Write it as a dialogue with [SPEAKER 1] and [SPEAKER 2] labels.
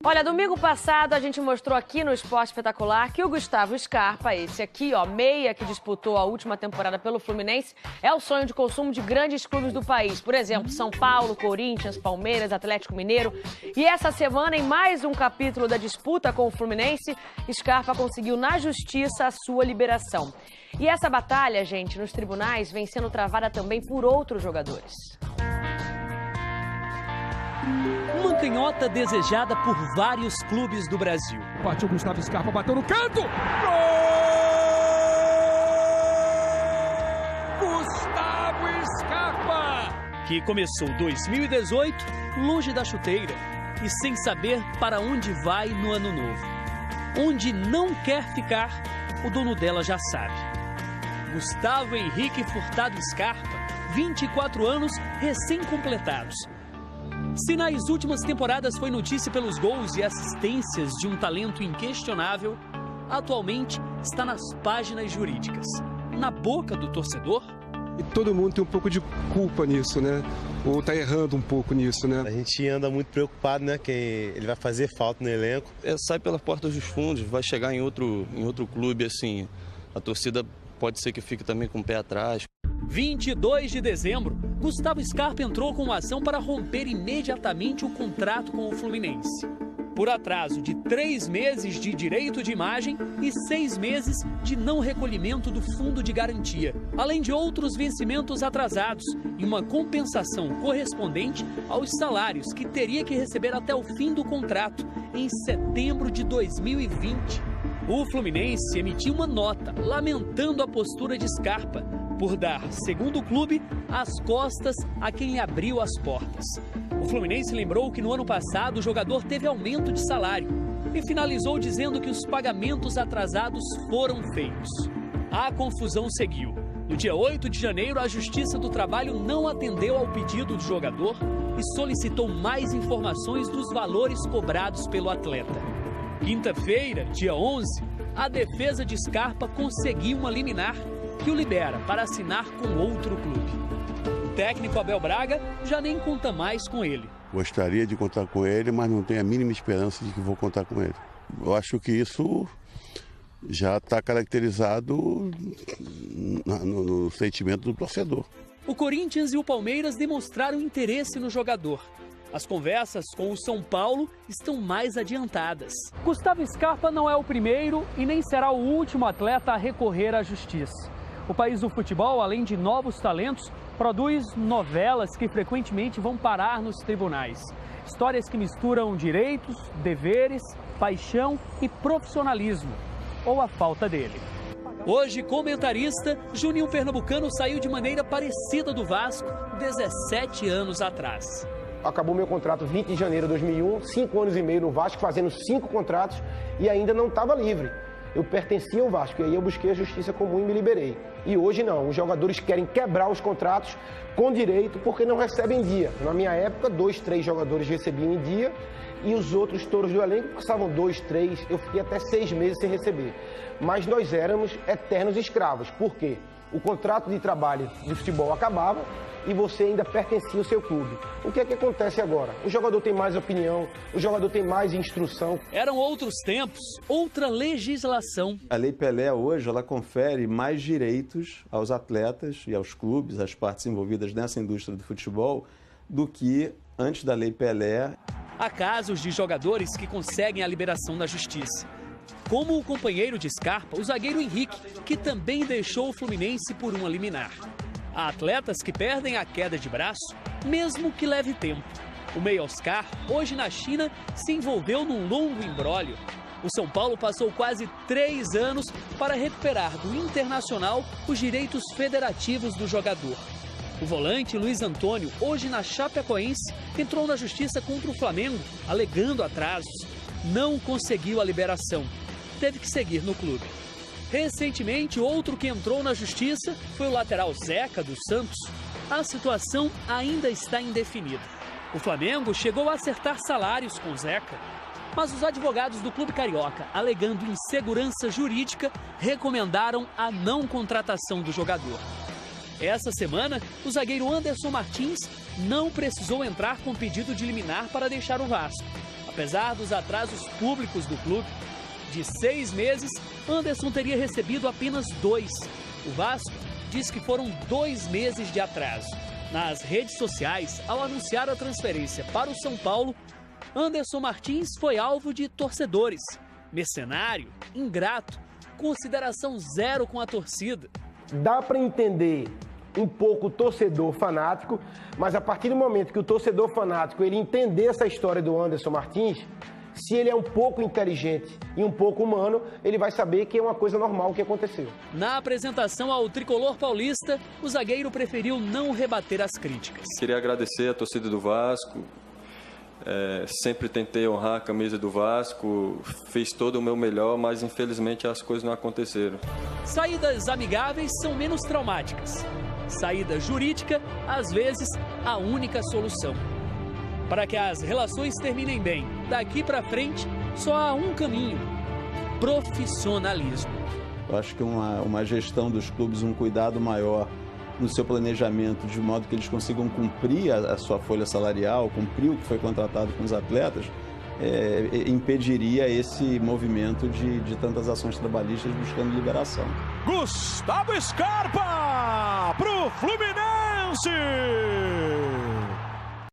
[SPEAKER 1] Olha, domingo passado a gente mostrou aqui no Esporte Espetacular que o Gustavo Scarpa, esse aqui, ó, meia que disputou a última temporada pelo Fluminense, é o sonho de consumo de grandes clubes do país. Por exemplo, São Paulo, Corinthians, Palmeiras, Atlético Mineiro. E essa semana, em mais um capítulo da disputa com o Fluminense, Scarpa conseguiu na justiça a sua liberação. E essa batalha, gente, nos tribunais vem sendo travada também por outros jogadores.
[SPEAKER 2] Uma canhota desejada por vários clubes do Brasil.
[SPEAKER 3] Partiu Gustavo Scarpa, bateu no canto! Gol! Gustavo Scarpa!
[SPEAKER 2] Que começou 2018 longe da chuteira e sem saber para onde vai no ano novo. Onde não quer ficar, o dono dela já sabe. Gustavo Henrique Furtado Scarpa, 24 anos recém-completados. Se nas últimas temporadas foi notícia pelos gols e assistências de um talento inquestionável, atualmente está nas páginas jurídicas, na boca do torcedor.
[SPEAKER 4] E todo mundo tem um pouco de culpa nisso, né? Ou tá errando um pouco nisso, né?
[SPEAKER 5] A gente anda muito preocupado, né? Que ele vai fazer falta no elenco.
[SPEAKER 6] Sai pela porta dos fundos, vai chegar em outro clube, assim, a torcida pode ser que fique também com o pé atrás.
[SPEAKER 2] 22 de dezembro, Gustavo Scarpa entrou com uma ação para romper imediatamente o contrato com o Fluminense. Por atraso de 3 meses de direito de imagem e 6 meses de não recolhimento do fundo de garantia, além de outros vencimentos atrasados e uma compensação correspondente aos salários que teria que receber até o fim do contrato, em setembro de 2020. O Fluminense emitiu uma nota lamentando a postura de Scarpa por dar, segundo o clube, as costas a quem lhe abriu as portas. O Fluminense lembrou que no ano passado o jogador teve aumento de salário e finalizou dizendo que os pagamentos atrasados foram feitos. A confusão seguiu. No dia 8 de janeiro, a Justiça do Trabalho não atendeu ao pedido do jogador e solicitou mais informações dos valores cobrados pelo atleta. Quinta-feira, dia 11, a defesa de Scarpa conseguiu uma liminar que o libera para assinar com outro clube. O técnico Abel Braga já nem conta mais com ele.
[SPEAKER 7] Gostaria de contar com ele, mas não tenho a mínima esperança de que vou contar com ele. Eu acho que isso já está caracterizado no sentimento do torcedor.
[SPEAKER 2] O Corinthians e o Palmeiras demonstraram interesse no jogador. As conversas com o São Paulo estão mais adiantadas. Gustavo Scarpa não é o primeiro e nem será o último atleta a recorrer à justiça. O país do futebol, além de novos talentos, produz novelas que frequentemente vão parar nos tribunais. Histórias que misturam direitos, deveres, paixão e profissionalismo, ou a falta dele. Hoje, comentarista, Juninho Pernambucano saiu de maneira parecida do Vasco 17 anos atrás.
[SPEAKER 8] Acabou meu contrato 20 de janeiro de 2001, 5 anos e meio no Vasco, fazendo 5 contratos e ainda não estava livre. Eu pertencia ao Vasco e aí eu busquei a justiça comum e me liberei. E hoje não, os jogadores querem quebrar os contratos com direito porque não recebem em dia. Na minha época, 2, 3 jogadores recebiam em dia e os outros touros do elenco passavam 2, 3, eu fiquei até 6 meses sem receber. Mas nós éramos eternos escravos. Por quê? O contrato de trabalho de futebol acabava e você ainda pertencia ao seu clube. O que é que acontece agora? O jogador tem mais opinião, o jogador tem mais instrução.
[SPEAKER 2] Eram outros tempos, outra legislação.
[SPEAKER 9] A Lei Pelé hoje, ela confere mais direitos aos atletas e aos clubes, às partes envolvidas nessa indústria do futebol, do que antes da Lei Pelé.
[SPEAKER 2] Há casos de jogadores que conseguem a liberação da justiça. Como o companheiro de Scarpa, o zagueiro Henrique, que também deixou o Fluminense por uma liminar. Há atletas que perdem a queda de braço, mesmo que leve tempo. O meia Oscar, hoje na China, se envolveu num longo imbróglio. O São Paulo passou quase 3 anos para recuperar do Internacional os direitos federativos do jogador. O volante Luiz Antônio, hoje na Chapecoense, entrou na justiça contra o Flamengo, alegando atrasos. Não conseguiu a liberação. Teve que seguir no clube. Recentemente, outro que entrou na justiça foi o lateral Zeca, do Santos. A situação ainda está indefinida. O Flamengo chegou a acertar salários com Zeca, mas os advogados do clube carioca, alegando insegurança jurídica, recomendaram a não contratação do jogador. Essa semana, o zagueiro Anderson Martins não precisou entrar com pedido de liminar para deixar o Vasco. Apesar dos atrasos públicos do clube, de 6 meses, Anderson teria recebido apenas 2. O Vasco diz que foram 2 meses de atraso. Nas redes sociais, ao anunciar a transferência para o São Paulo, Anderson Martins foi alvo de torcedores. Mercenário, ingrato, consideração zero com a torcida.
[SPEAKER 8] Dá para entender um pouco o torcedor fanático, mas a partir do momento que o torcedor fanático ele entender essa história do Anderson Martins, se ele é um pouco inteligente e um pouco humano, ele vai saber que é uma coisa normal que aconteceu.
[SPEAKER 2] Na apresentação ao tricolor paulista, o zagueiro preferiu não rebater as críticas.
[SPEAKER 10] Queria agradecer a torcida do Vasco. Sempre tentei honrar a camisa do Vasco, fiz todo o meu melhor, mas infelizmente as coisas não aconteceram.
[SPEAKER 2] Saídas amigáveis são menos traumáticas. Saída jurídica, às vezes, a única solução. Para que as relações terminem bem, daqui para frente, só há um caminho: profissionalismo.
[SPEAKER 9] Eu acho que uma gestão dos clubes, um cuidado maior no seu planejamento, de modo que eles consigam cumprir a sua folha salarial, cumprir o que foi contratado com os atletas, impediria esse movimento de tantas ações trabalhistas buscando liberação.
[SPEAKER 3] Gustavo Scarpa pro Fluminense!